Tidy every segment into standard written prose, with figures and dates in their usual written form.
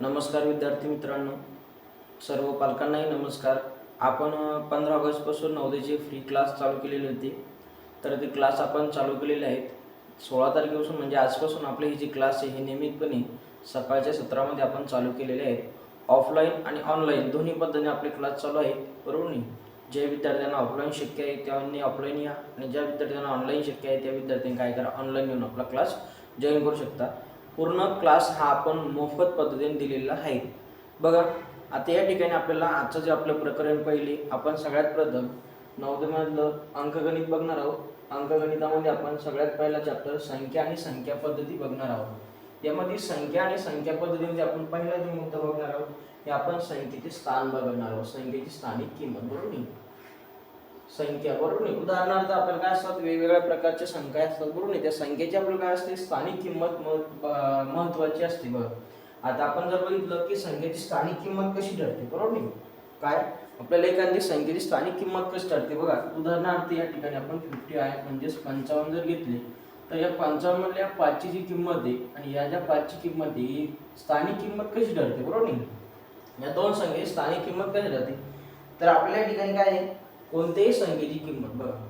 नमस्कार विद्यार्थी मित्रांनो, सर्व पालकांनाही नमस्कार. आपण 15 ऑगस्टपासून नवोदयचे फ्री क्लास चालू केलेले होते. तर ते क्लास आपण चालू केलेले आहेत. 16 तारखेपासून म्हणजे आजपासून आपले हे जे क्लास आहे हे नियमितपणे सकाळच्या सत्रामध्ये आपण चालू केलेले आहेत. ऑफलाईन आणि ऑनलाईन दोन्ही पद्धतीने आपले क्लास चालू आहेत, बरोबर नाही. ज्या विद्यार्थ्यांना ऑफलाईन शक्य आहे त्यांनी ऑफलाईन या, आणि ज्या विद्यार्थ्यांना ऑनलाईन शक्य आहे त्या विद्यार्थ्यांनी काय करा, ऑनलाईन येऊन आपला क्लास जॉईन करू शकता. पूर्ण क्लास हा आपण मोफत पद्धतीने दिलेला आहे. बघा, आता या ठिकाणी आपल्याला आजचं जे आपलं प्रकरण पहिले, आपण सगळ्यात प्रथम नवोदयमधलं अंकगणित बघणार आहोत. अंकगणितामध्ये आपण सगळ्यात पहिला चॅप्टर संख्या आणि संख्या पद्धती बघणार आहोत. यामध्ये संख्या आणि संख्या पद्धतीमध्ये आपण पहिला जो मुद्दा बघणार आहोत हे आपण संख्येचे स्थान बघणार आहोत. संख्येची स्थानिक किंमत, बरोबर नाही. संख्या, बरोबर नाही. उदाहरणार्थ आपल्याला काय असतात, वेगवेगळ्या प्रकारच्या संख्या असतात, बरोबर नाही. त्या संख्येची आपल्याला काय असते, स्थानिक किंमत महत्वाची असते. बघा, आता आपण जर बघितलं की संख्येची स्थानिक किंमत कशी ठरते, बरोबर नाही. काय आपल्याला एखादी संख्येची स्थानिक किंमत कशी ठरते, बघा उदाहरणार्थ या ठिकाणी आपण 50 आहे म्हणजे 55 जर घेतले तर या 55 मधल्या 5 ची जी किंमत आहे आणि या ज्या 5 ची किंमत आहे ही स्थानिक किंमत कशी ठरते, बरोबर नाही. या दोन संख्येची स्थानिक किंमत कशी ठरते, तर आपल्या या ठिकाणी काय आहे, कोणत्याही संख्येची किंमत बघा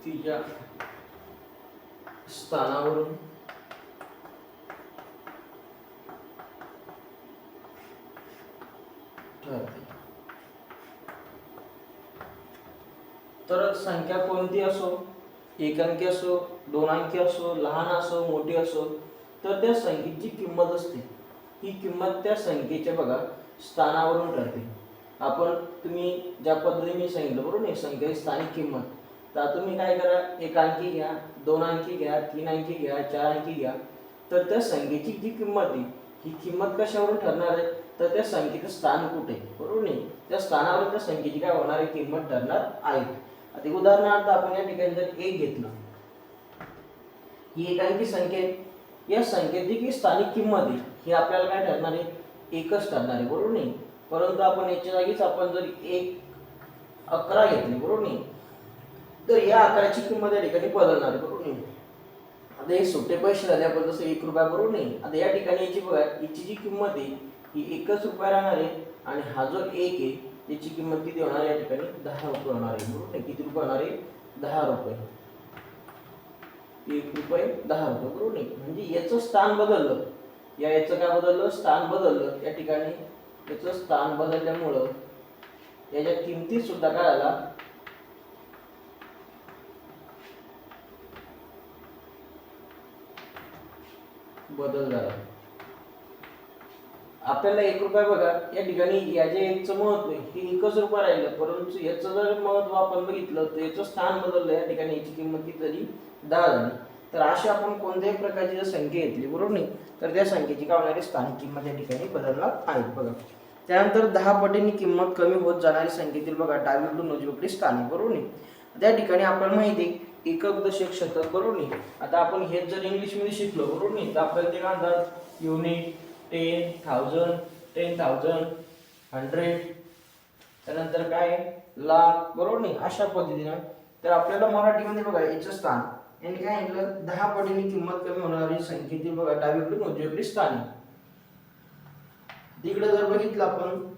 तिच्या स्थानावरून ठरते. तर संख्या कोणती असो, एक अंकी असो, दोन अंकी असो, लहान असो, मोठी असो, तर त्या संख्येची किंमत असते. ही किंमत त्या संख्येच्या बघा स्थानावरून ठरते. तुम्ही ज्या पद्धतीने सांगितलं, बरोबर नाही, संख्येची स्थानिक किंमत. तर तुम्ही काय करा, एक अंकी घ्या, दोन अंकी घ्या, तीन अंकी घ्या, चार अंकी घ्या. तर त्या संख्येची जी किंमत आहे ही किंमत कशावरून ठरणार आहे, तर त्या संख्येचं स्थान कुठे, बरोबर नाही, त्या स्थानावरून त्या संख्येची काय होणार आहे, किंमत ठरणार आहे. आता उदाहरणार्थ आपण या ठिकाणी जर एक घेतलं, ही एक अंकी संख्या आहे. या संख्येची जी स्थानिक किंमत आहे ही आपल्याला काय ठरणार आहे, एकच ठरणार आहे, बरोबर नाही. परंतु आपण याच्या जागीच आपण जर 11 घेतली, बरोबर नाही, तर या 11ची किंमत या ठिकाणी बदलणार आहे, बरोबर नाही. आता हे सुट्टे पैसे झाले आपण जसं 1 रुपया, बरोबर नाही. आता या ठिकाणी याची बघा, याची जी किंमत आहे ही 1 रुपया राहणार आहे, आणि हा जो 1 आहे याची किंमत किती होणार आहे, या ठिकाणी 10 रुपये होणार आहे, बरोबर नाही. किती रुपये होणार आहे, 10 रुपये. 1 रुपये 10 रुपये, बरोबर नाही. म्हणजे याचं स्थान बदललं, याचं काय बदललं, स्थान बदललं. या ठिकाणी याचं स्थान बदलल्यामुळं याच्या किमतीत सुद्धा काय झाला, बदल झाला. आपल्याला 1 रुपया बघा या ठिकाणी याचे एकचं महत्व हे 1 रुपया राहिलं, परंतु याचं जर महत्व आपण बघितलं तर याचं स्थान बदललं. या ठिकाणी याची किंमत किती झाली, 10 झाली. तर अशी आपण कोणत्याही प्रकारची जर संख्या घेतली, बरोबर नाही, तर त्या संख्येची काय होणारी स्थानिक किंमत या ठिकाणी बदलणार आहे. बघा, त्यानंतर 10 पटीने किंमत कमी होत जाणारी संख्येतील बघा डावीकडून उजवीकडे स्थानिक, बरोबर नाही. त्या ठिकाणी आपल्याला माहिती आहे एकक, दशक, शतक, बरोबर नाही. आता आपण हेच जर इंग्लिश मध्ये शिकलो, बरोबर नाही, तर आपल्याला ते काय म्हणतात, युनिट, 10,000, 10,000, 100, त्यानंतर काय लाख, बरोबर नाही. अशा पद्धतीने तर आपल्याला मराठीमध्ये बघा याचं स्थान यांनी काय म्हटलं, 10 पटीने किंमत कमी होणारी संख्येतील बघा डावीकडून उजवीकडे स्थानिक. तिकडे जर बघितलं आपण,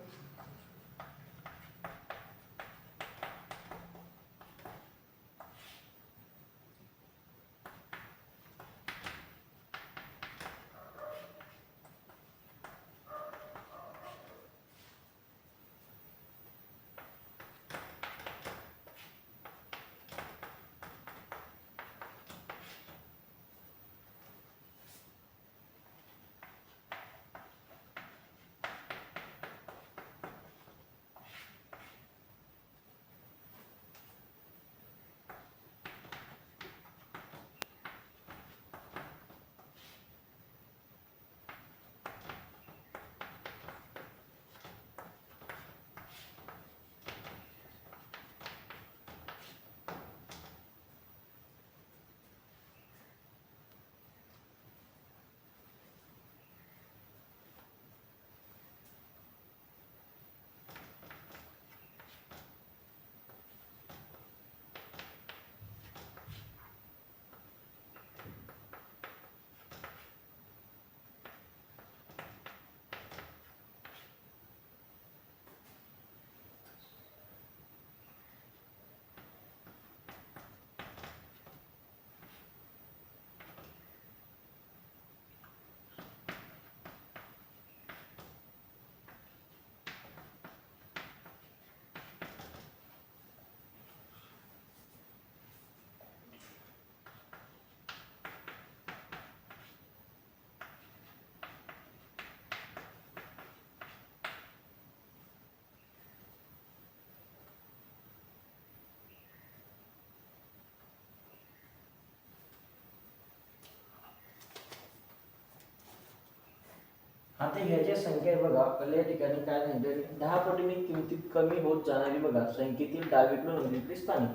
आता ह्या ज्या संख्या आहे बघा, आपल्याला या ठिकाणी काय सांगितलं, 10 पटीने किमतीत कमी होत जाणारी बघा संख्येतील डावीकडून उजवीकडे स्थाने.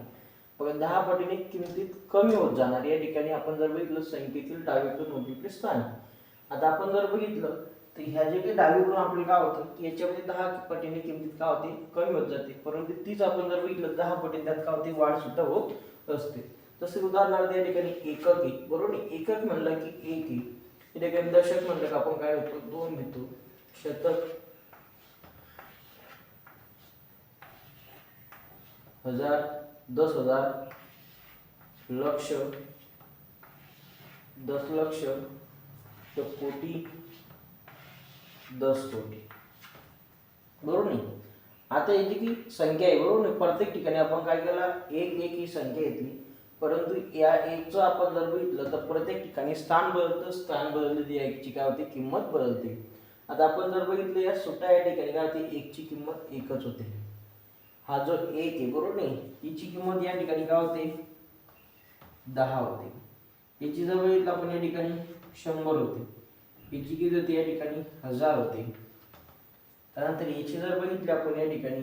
बघा 10 पटीने किमतीत कमी होत जाणारी या ठिकाणी आपण जर बघितलं संख्येतील डावीकडून उजवीकडे स्थाने. आता आपण जर बघितलं तर ह्या जे काही डावीकडून आपल्याला काय होतं की याच्यामध्ये 10 पटीने किमतीत काय होते, कमी होत जाते. परंतु तीच आपण जर बघितलं 10 पटीने त्यात काय होते, वाढ सुद्धा होत असते. तसे उदाहरणार्थ या ठिकाणी एकक आहे बरोबर. एकक म्हणलं की 1 आहे. या ठिकाणी दशक म्हणलं की आपण काय होतो, 2 घेतो. शतक, हजार, 10,000, लक्ष, दशलक्ष, तर कोटी, 10 कोटी बरोबर नाही. आता याची की संख्या आहे बरोबर नाही, प्रत्येक ठिकाणी आपण काय केला, एक एक ही संख्या घेतली. परंतु या एकचं आपण जर बघितलं तर प्रत्येक ठिकाणी स्थान बदलतं. स्थान बदलली या एकची काय होते, किंमत बदलते. आता आपण जर बघितलं या सुट्टा या ठिकाणी काय होते, एकची किंमत एकच होते. हा जो एक आहे बरोबर नाही, हिची किंमत या ठिकाणी काय होते, 10 होते. याची जर बघितलं आपण या ठिकाणी 100 होते. याची किती होते या ठिकाणी 1000 होते. त्यानंतर याची जर बघितली आपण या ठिकाणी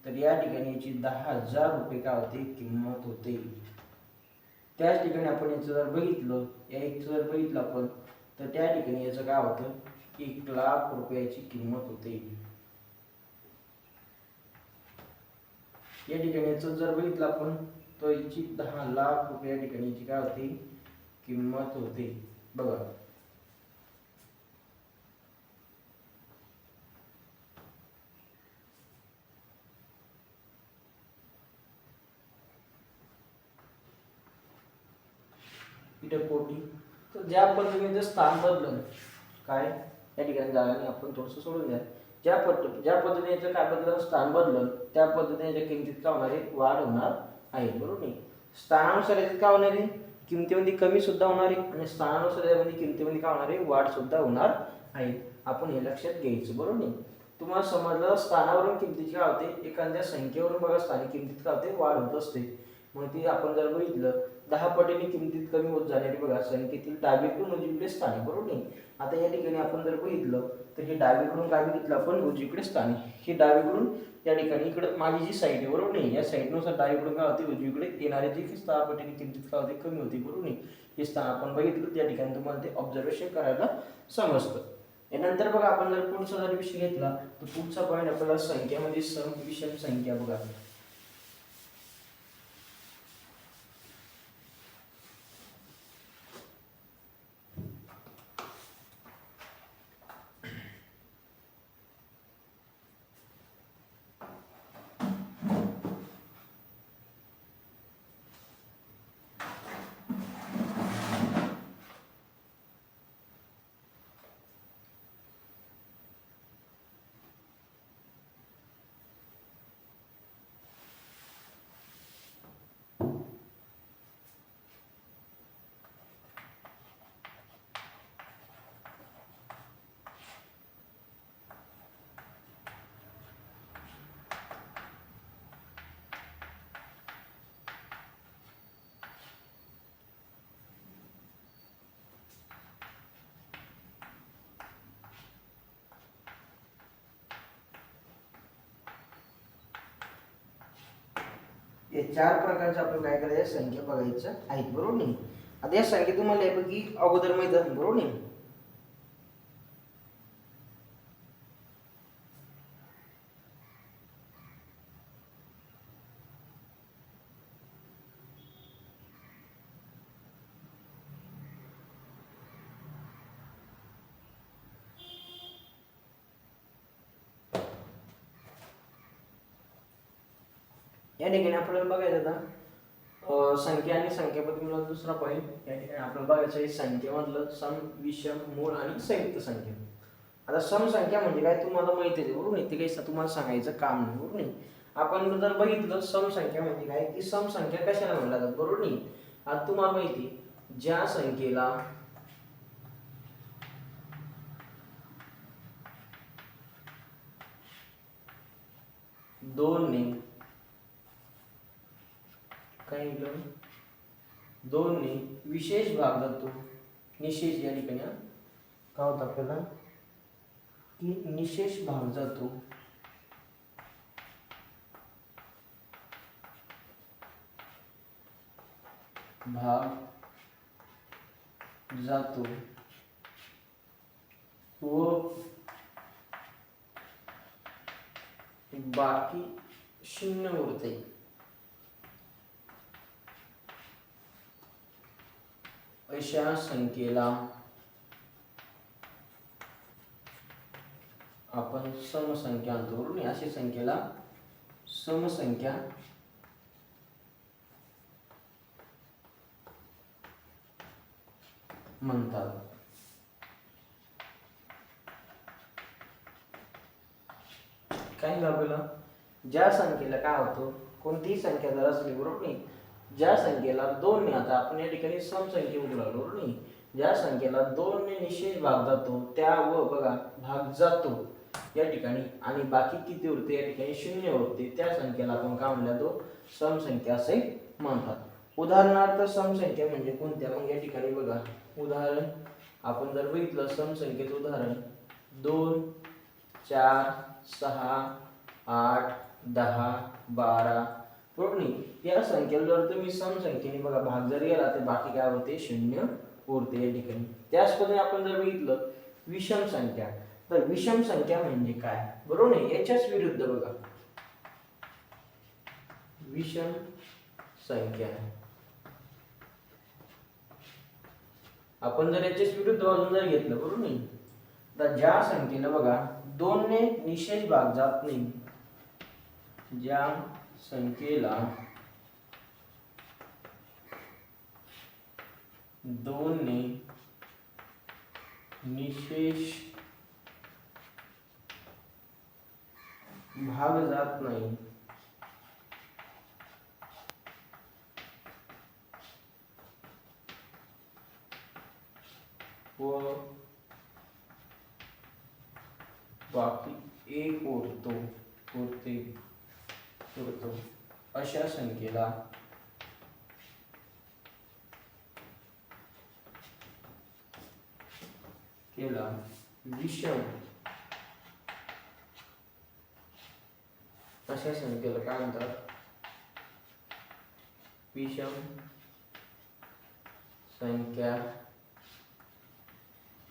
तर या ठिकाणी याची 10,000 रुपये काय होते, किंमत होते. त्याच ठिकाणी आपण याचं जर बघितलं, या एकचं जर बघितलं आपण तर त्या ठिकाणी याचं काय होतं, 1,00,000 रुपयाची किंमत होते. या ठिकाणी याचं जर बघितलं आपण तर याची 10,00,000 रुपये या ठिकाणी याची काय होते, किंमत होते बघा. इथे कोटी. तर ज्या पद्धतीने स्थान बदललं काय या ठिकाणी जागाने आपण थोडंसं सोडून द्या. ज्या पद्धतीने याचं काय बदललं, स्थान बदललं, त्या पद्धतीने याच्या किमतीत काय होणार आहे, वाढ होणार आहे बरोबर नाही. स्थानानुसार याच्यात काय होणार आहे, किमतीमध्ये कमी सुद्धा होणार आहे आणि स्थानानुसार यामध्ये किमतीमध्ये काय होणार आहे, वाढ सुद्धा होणार आहे. आपण हे लक्षात घ्यायचं बरोबर नाही. तुम्हाला समजलं स्थानावरून किमतीची काय होते, एखाद्या संख्येवरून बघा स्थानिक किमतीत काय होते, वाढ होत असते. मग ती आपण जर बघितलं 10 पटीने किमतीत कमी होत जाणारी बघा संख्येतील डावीकडून उजवीकडे स्थाने बरोबर नाही. आता या ठिकाणी आपण जर बघितलं तर हे डावीकडून काय बघितलं आपण, उजवीकडे स्थाने. हे डावीकडून या ठिकाणी इकडे माझी जी साईड आहे बरोबर नाही, या साईडनुसार डावीकडून काय होते, उजवीकडे येणारे जे 10 पटीने किमतीत काय होते, कमी होते बरोबर नाही. हे स्थान आपण बघितलं त्या ठिकाणी तुम्हाला ते ऑब्झर्वेशन करायला समजतं. यानंतर बघा आपण जर पुढचा जर विषय घेतला तर पुढचा पॉईंट आपल्याला संख्यामध्ये सम विषम संख्या बघा. हे 4 प्रकारचे आपण काय करायचं, संख्या बघायचं आहेत बरोबर नाही. आता या संख्या तुम्हाला यापैकी अगोदर माहित आहे बरोबर नाही. या ठिकाणी आपल्याला बघायचं आता संख्या आणि संख्यापद्धतीमधला दुसरा पॉईंट. या ठिकाणी आपल्याला बघायचं आहे संख्येमधलं सम, विषम, मूळ आणि संयुक्त संख्या. आता सम संख्या म्हणजे काय तुम्हाला माहिती आहे बरोबर नाही, ते काही तुम्हाला सांगायचं काम नाही बरोबर नाही. आपण जर बघितलं सम संख्या म्हणजे काय, की सम संख्या कशाला म्हणल्या जातात बरोबर नाही. आता तुम्हाला माहिती ज्या संख्येला दोन ने काय दोन ने विशेष भाग जातो, निशेष या ठिकाणी काय होतं आपल्याला की निशेष भाग जातो, व बाकी शून्य उरते। अशा संख्येला आपण समसंख्या म्हणतो। अशा संख्येला समसंख्या म्हणतात। काय आपल्याला ज्या संख्येला काय होतं, कोणतीही संख्या जर असली बरोबर नाही, ज्या संख्येला 2 ने, आता आपण या ठिकाणी समसंख्या बोलू लागलो बरोबर नाही, ज्या संख्येला 2 ने निशेष भाग जातो त्या व बघा भाग जातो या ठिकाणी आणि बाकी किती उरते या ठिकाणी शून्य उरते, त्या संख्येला आपण काय म्हणतो, समसंख्या असे म्हणतात। उदाहरणार्थ समसंख्या म्हणजे कोणत्या, मग या ठिकाणी बघा उदाहरण आपण जर बघितलं समसंख्येचं उदाहरण 2 4 6 8 10 12 बरोबर नाही, या संख्येला जर तुम्ही समसंख्येने बघा भाग जर गेला तर बाकी काय होते, शून्य उरते या ठिकाणी। त्याच पद्धतीने आपण जर बघितलं विषम संख्या, तर विषम संख्या म्हणजे काय बरोबर नाही, याच्याच विरुद्ध बघा विषम संख्या। आपण जर याच्याच विरुद्ध बाजून जर घेतलं बरोबर नाही, तर ज्या संख्येला बघा 2 ने निशेष भाग जात नाही, ज्या संख्येला 2 ने निशेष भाग जात नाही व बाकी एक उरते अशा संख्येला विषम, अशा संख्येला काय म्हणतात, विषम संख्या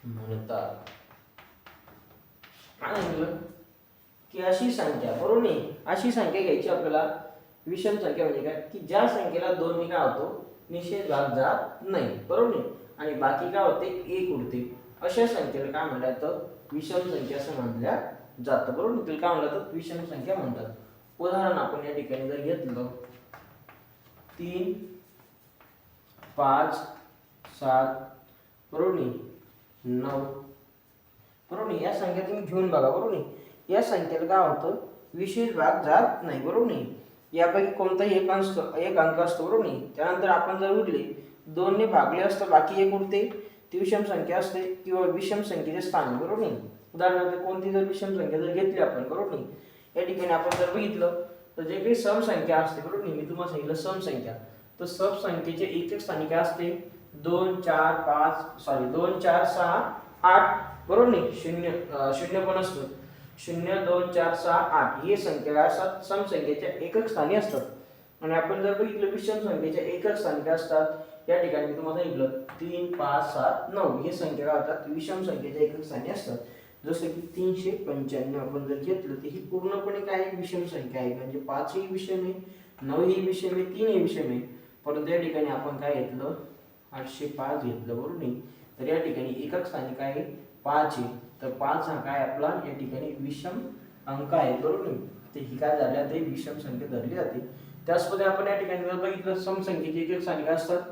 म्हणतात। काय म्हणलं की अशी संख्या बरोबर नाही, अशी संख्या घ्यायची आपल्याला विषम संख्या म्हणजे काय, की ज्या संख्येला 2 ने काय होतो, निशेष भाग जात नाही बरोबर नाही आणि बाकी काय होते, एक उरते, अशा संख्येला काय म्हणलं जातं, विषम संख्या असं म्हटल्या जातं बरोबर नाही, तिला काय म्हणलं जातं, विषम संख्या म्हणतात। उदाहरण आपण या ठिकाणी जर घेतलं 3 5 7 बरोबर नाही 9 बरोबर नाही, या संख्या तुम्ही घेऊन बघा बरोबर नाही, या संख्येला काय होतं, विशेष भाग जात नाही बरोबर नाही, यापैकी कोणताही एक अंक असतो बरोबर नाही। त्यानंतर आपण जर उरले 2 ने भागले असतं बाकी एक उरते, ती विषम संख्या असते किंवा विषम संख्येचे स्थान बरोबर नाही। उदाहरणार्थ कोणती जर विषम संख्या जर घेतली आपण बरोबर नाही, या ठिकाणी आपण जर बघितलं तर जे काही सम संख्या असते बरोबर नाही, मी तुम्हाला सांगितलं सम संख्या, तर सम संख्येचे एक स्थानी काय असते, 2 4 6 8 बरोबर नाही, शून्य पण असतो, 0 2 4 6 8 ही संख्या असतात सम संख्येच्या एकक स्थानी असतात। आणि आपण जर बघितलं विषम संख्येच्या एकक स्थानी काय असतात, या ठिकाणी मी तुम्हाला सांगितलं 3 5 7 9 ही संख्या काय होतात, विषम संख्येच्या एकक स्थानी असतात। जसं की 395 आपण जर घेतलं तर ही पूर्णपणे काय विषम संख्या आहे, म्हणजे 5 ही विषम आहे, 9 ही विषम आहे, 3 ही विषम आहे, परंतु या ठिकाणी आपण काय घेतलं 805 घेतलं बरोबर नाही, तर या ठिकाणी एकक स्थानी काय आहे 5 आहे, तर 5 हा काय आपला या ठिकाणी विषम अंक आहे बरोबर नाही, ते ही काय झाल्या ते विषम संख्या धरली जाते। त्याच पद्धतीने आपण या ठिकाणी जर बघितलं सम संख्येचे एकक स्थानी काय असतात,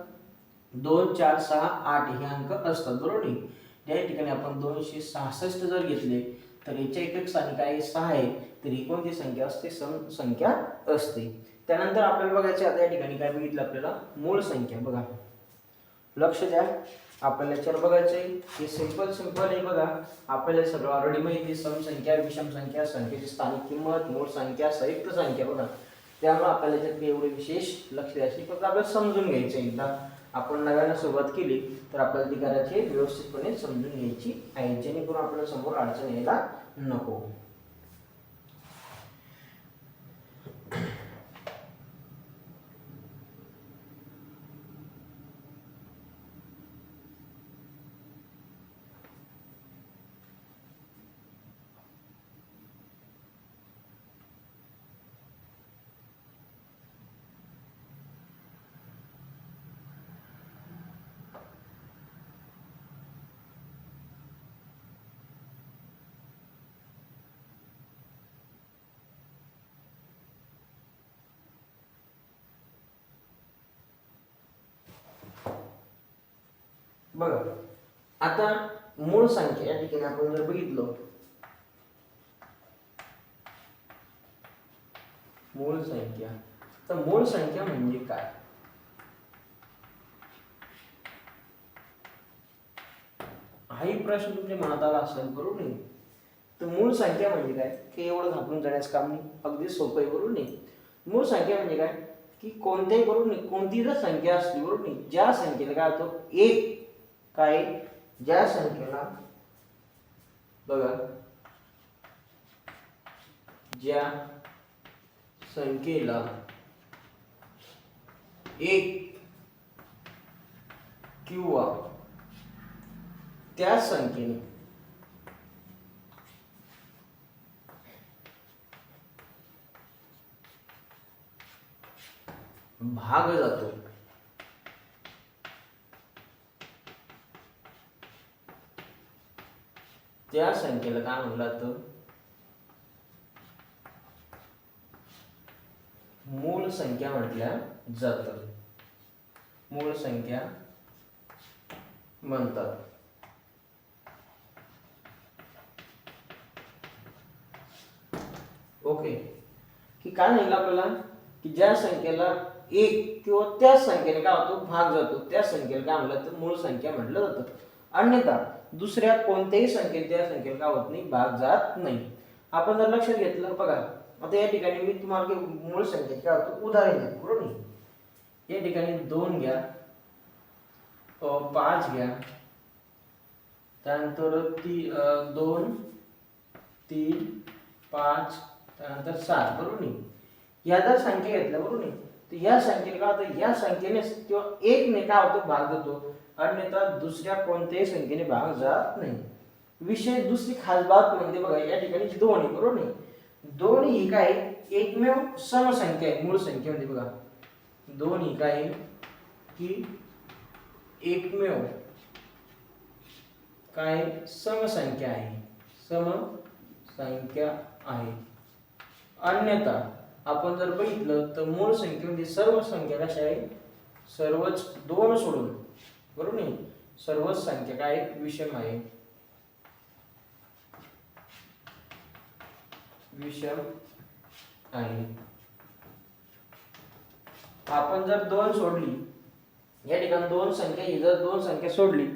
2 4 6 8 हे अंक असतात बरोबर नाही। या ठिकाणी आपण 266 जर घेतले तर याच्या एकक स्थानी काय 6 आहे, तर ही कोणती संख्या असते, सम संख्या असते। त्यानंतर आपल्याला बघायचे आता या ठिकाणी काय बघितलं आपल्याला मूळ संख्या, बघा लक्ष द्या आपल्याला याच्यावर बघायचं आहे, हे सिंपल आहे बघा, आपल्याला सगळं ऑलरेडी माहिती आहे, सम संख्या विषम संख्या संख्येची स्थानिक किंमत मूळ संख्या संयुक्त संख्या बघा, त्यामुळे आपल्याला याच्यात एवढे विशेष लक्ष द्यायचे, फक्त आपल्याला समजून घ्यायचं एकदा आपण नव्यानं सुरुवात केली तर आपल्याला ती करायची व्यवस्थितपणे समजून घ्यायची आहे, जेणेकरून आपल्याला समोर अडचण यायला नको. बघा आता मूळ संख्या या ठिकाणी आपण जर बघितलं, मूळ संख्या, तर मूळ संख्या म्हणजे काय? हाही प्रश्न तुमच्या मनात आला असेल, बरोबर नाही? तर मूळ संख्या म्हणजे काय की एवढं घाबरून जाण्याचं काम नाही, अगदी सोपं आहे, बरोबर नाही? मूळ संख्या म्हणजे काय की कोणत्याही, बरोबर नाही, कोणती जर संख्या असली, बरोबर नाही, ज्या संख्येला काय होतं एक, काय, ज्या संख्येला, बघा, ज्या संख्येला एक किंवा त्या संख्येने भाग जातो, त्या संख्येला काय म्हणलं जातं? मूळ संख्या म्हटल्या जातं, मूळ संख्या म्हणतात. ओके, की काय नाही आपल्याला की ज्या संख्येला एक किंवा त्या संख्येने काय होतो भाग जातो, त्या संख्येला काय म्हणलं तर मूळ संख्या म्हटलं जातं. अन्यथा दुसऱ्या कोणत्याही संख्येला त्या संख्येला काय होत नाही, भाग जात नाही. आपण जर लक्षात घेतलं, बघा आता या ठिकाणी मी तुम्हाला मूळ संख्येचे काय होतं उदाहरण देतो, बरोबर नाही? या ठिकाणी 2 घ्या, 5 घ्या, त्यानंतर 2, 3, 5, त्यानंतर 7, बरोबर नाही? या जर संख्या घेतल्या, बरोबर नाही, तर या संख्येला काय होतं, या संख्येने किंवा एक ने काय होतं भाग जातो, अन्यथा दुसऱ्या कोणत्याही संख्येने भाग जात नाही. विषय दुसरी खास बात म्हणजे बघा या ठिकाणी 2 आहे, बरोबर नाही? 2 ही काय एकमेव समसंख्या आहे मूळ संख्येमध्ये. बघा 2 ही काय की एकमेव काय समसंख्या आहे, समसंख्या आहे. अन्यथा आपण जर बघितलं तर मूळ संख्येमध्ये सर्व संख्या कशा आहे, सर्वच 2 सोडून, बरोबर नाही, सर्वच संख्या काय विषम आहे, विषम आहे. आपण जर 2 सोडली, या ठिकाणी 2 संख्या ही जर 2 संख्या सोडली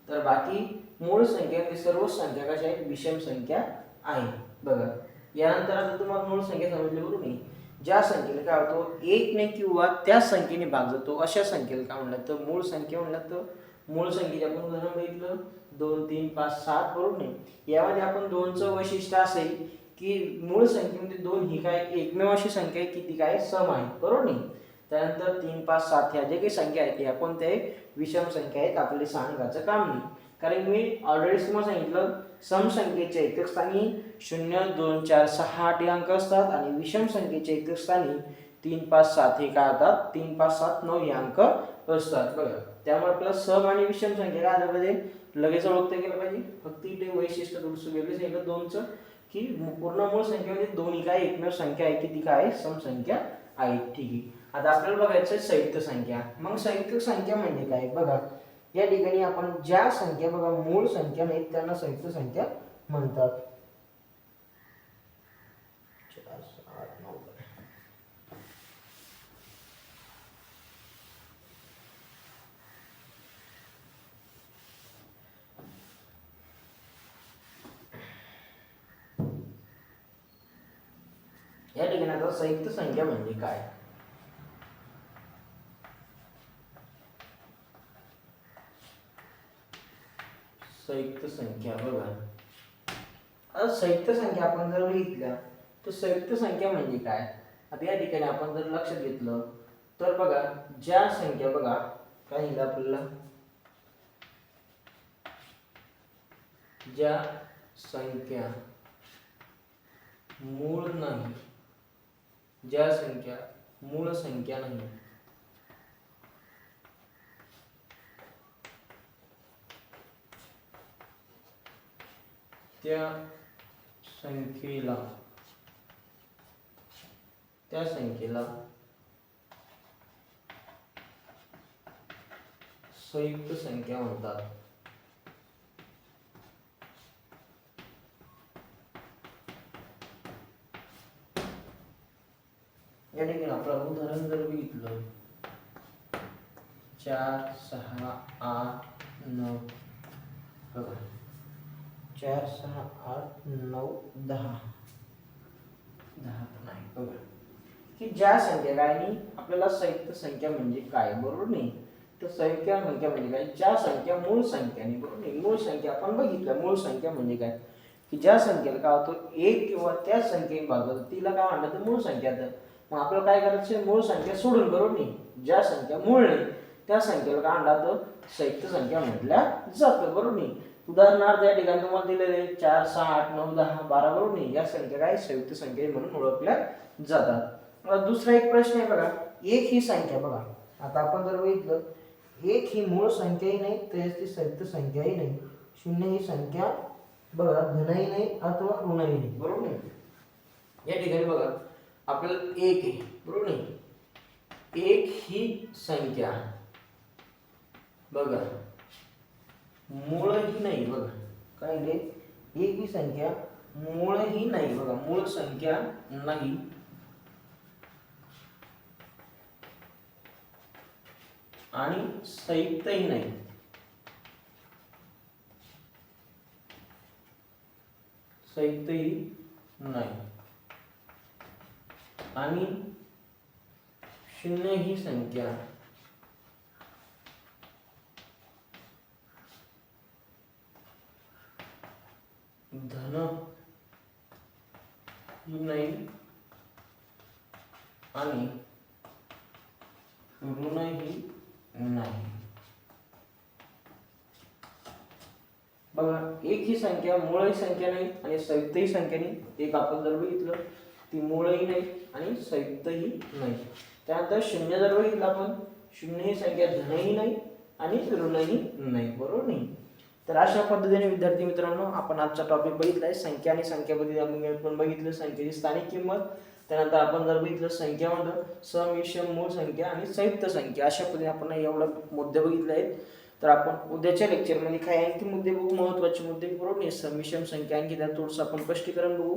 तर बाकी मूळ संख्या सर्व संख्या कशा आहेत, विषम संख्या आहे. बघा यानंतर आता तुम्हाला मूळ संख्या समजली, बरोबर नाही? ज्या संख्येला काय होतो एक ने किंवा त्या संख्येने भाग जातो अशा संख्येला काय म्हणलं तर मूळ संख्या म्हणलं. तर मूळ संख्येचे आपण उदाहरण बघितलं 2, 3, 5, 7, बरोबर नाही? यामध्ये आपण 2चं वैशिष्ट्य असेल की मूळ संख्येमध्ये 2 ही काय एकमेव अशी संख्या आहे की ती काय सम आहे, बरोबर नाही? त्यानंतर 3, 5, 7 ह्या जे काही संख्या आहेत ह्या कोणत्याही विषम संख्या आहेत, आपल्याला सांगायचं काम नाही. कारण मी ऑलरेडी तुम्हाला सांगितलं सम संख्येच्या एकक स्थानी 0, 2, 4, 6, 8 हे अंक असतात आणि विषम संख्येच्या एकक स्थानी 3, 5, 7 हे काय होतात, 3, 5, 7, 9 हे अंक असतात. बघा त्यामुळे आपल्याला सम आणि विषम संख्या काय आलं पाहिजे, लगेच ओळखता गेलं पाहिजे. फक्त इथे वैशिष्ट्य थोडंसं वेगळं सांगितलं 2चं की पूर्ण मूळ संख्येमध्ये 2 ही काय एकमेव संख्या आहे की ती काय सम संख्या आहे. ठीक आहे, आता आपल्याला बघायचं संयुक्त संख्या. मग संयुक्त संख्या म्हणजे काय, बघा या ठिकाणी आपण ज्या संख्या बघा मूळ संख्या नाहीत त्यांना संयुक्त संख्या म्हणतात. या ठिकाणी आता संयुक्त संख्या म्हणजे काय, संयुक्त संख्या बघा आता संयुक्त संख्या आपण जर बघितल्या तर संयुक्त संख्या म्हणजे काय, आता या ठिकाणी आपण जर लक्षात घेतलं तर बघा ज्या संख्या बघा काय लिहिलं आपल्याला, ज्या संख्या मूळ नाही, ज्या संख्या मूळ संख्या नाही त्या संख्येला संयुक्त संख्या म्हणतात. या ठिकाणी आपलं उदाहरण जर बघितलं 4 6 8 9 बघा 4 6 8 9 10 नाही बघा की ज्या संख्या काय नाही आपल्याला संयुक्त संख्या म्हणजे काय, बरोबर नाही. तर संयुक्त संख्या म्हणजे काय, ज्या संख्या मूळ संख्या नाही, बरोबर नाही. मूळ संख्या आपण बघितलं, मूळ संख्या म्हणजे काय की ज्या संख्येला काय होतो एक किंवा त्या संख्येने भागलं तिला काय म्हणतात तर मूळ संख्या. तर मग आपल्याला काय करायचं, मूळ संख्या सोडून, बरोबर नाही, ज्या संख्या मूळ नाही त्या संख्येला काय म्हणतात संयुक्त संख्या म्हटल्या जातं, बरोबर नाही. उदाहरणार्थ या ठिकाणी तुम्हाला दिलेले 4 6 8 9 10 12 बरोबर नाही, या संख्या काय संयुक्त संख्या म्हणून ओळखल्या जातात. दुसरा एक प्रश्न आहे बघा, एक ही संख्या बघा, आता आपण जर बघितलं एक ही मूळ संख्याही नाही तसेच ती संयुक्त संख्याही नाही, शून्य ही संख्या बघा धनही नाही अथवा ऋणही नाही, बरोबर नाही. या ठिकाणी बघा आपल्याला एक आहे, बरोबर नाही, एक ही संख्या बघा मूळही नाही, बघा काय आहे एक ही संख्या मूळही नाही, बघा मूळ संख्या नाही आणि संयुक्तही नाही, आणि शून्य ही संख्या धन ही नाही आणि ऋणही नाही. बघा एक ही संख्या मूळही संख्या नाही आणि संयुक्तही संख्या नाही, एक आपण जर बघितलं ती मूळही नाही आणि संयुक्तही नाही. त्यानंतर शून्य जर बघितलं आपण, शून्य ही संख्या धनही नाही आणि ऋणही नाही, बरोबर नाही. तर अशा पद्धतीने विद्यार्थी मित्रांनो आपण आजचा टॉपिक बघितलाय संख्या आणि संख्यापद्धती. आपण बघितलं संख्येची स्थानिक किंमत, त्यानंतर आपण जर बघितलं संख्यामध्ये सम विषम मूळ संख्या आणि संयुक्त संख्या, अशा पद्धतीने आपण एवढे मुद्दे बघितले आहेत. तर आपण उद्याच्या लेक्चरमध्ये काय आणखी मुद्दे बघू, महत्त्वाचे मुद्दे, बरोबर नाही, सम विषम संख्या आणखी त्यात थोडंसं आपण स्पष्टीकरण बघू.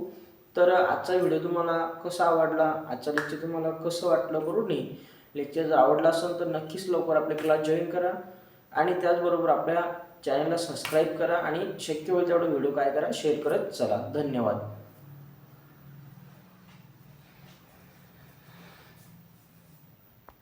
तर आजचा व्हिडिओ तुम्हाला कसा आवडला, आजचा लेक्चर तुम्हाला कसं वाटलं, बरोबर नाही. लेक्चर जर आवडला असेल तर नक्कीच लवकर आपल्या क्लास जॉईन करा आणि त्याचबरोबर आपल्या चॅनलला सबस्क्राईब करा आणि शक्य होईल तेवढा व्हिडिओ काय करा शेअर करत चला. धन्यवाद.